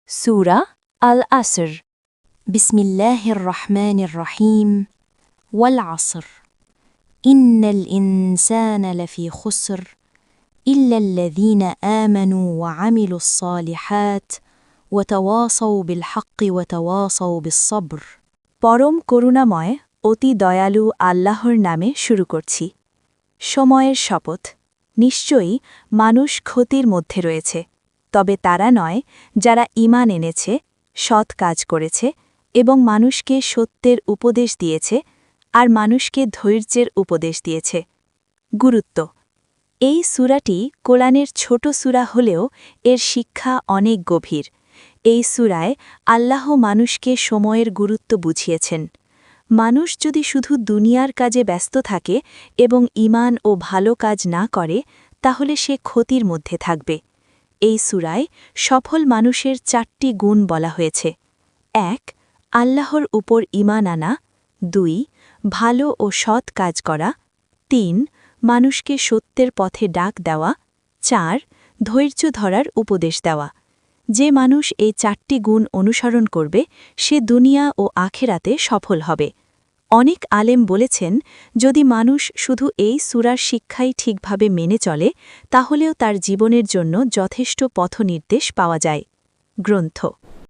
سورة العصر بسم الله الرحمن الرحيم والعصر إن الإنسان لفي خسر إلا الذين آمنوا وعملوا الصالحات وتواصوا بالحق وتواصوا بالصبر পরম করুণাময় অতি দয়ালু আল্লাহর নামে শুরু করছি সময়ের শপথ নিশ্চয়ই মানুষ ক্ষতির মধ্যে রয়েছে তবে তারা নয় যারা ঈমান এনেছে সৎ কাজ করেছে এবং মানুষকে সত্যের উপদেশ দিয়েছে আর মানুষকে ধৈর্যের উপদেশ দিয়েছে গুরুত্ব এই সূরাটি কোরআনের ছোট সূরা হলেও এর শিক্ষা অনেক গভীর এই সূরায় আল্লাহ মানুষকে সময়ের গুরুত্ব বুঝিয়েছেন মানুষ যদি শুধু দুনিয়ার কাজে ব্যস্ত থাকে এবং ঈমান ও ভালো কাজ না করে তাহলে সে ক্ষতির মধ্যে থাকবে এই সূরায় সফল মানুষের 4টি গুণ বলা হয়েছে 1 আল্লাহর উপর ঈমান আনা 2 ভালো ও সৎ কাজ করা 3 মানুষকে সত্যের পথে ডাক দেওয়া 4 ধৈর্য ধরার উপদেশ দেওয়া যে মানুষ এই 4টি গুণ অনুসরণ করবে সে দুনিয়া ও আখেরাতে সফল হবে অনেক আলেম বলেছেন যদি মানুষ শুধু এই সূরার শিক্ষাই ঠিকভাবে মেনে চলে তাহলেও তার জীবনের জন্য যথেষ্ট পথনির্দেশ পাওয়া যায় গ্রন্থ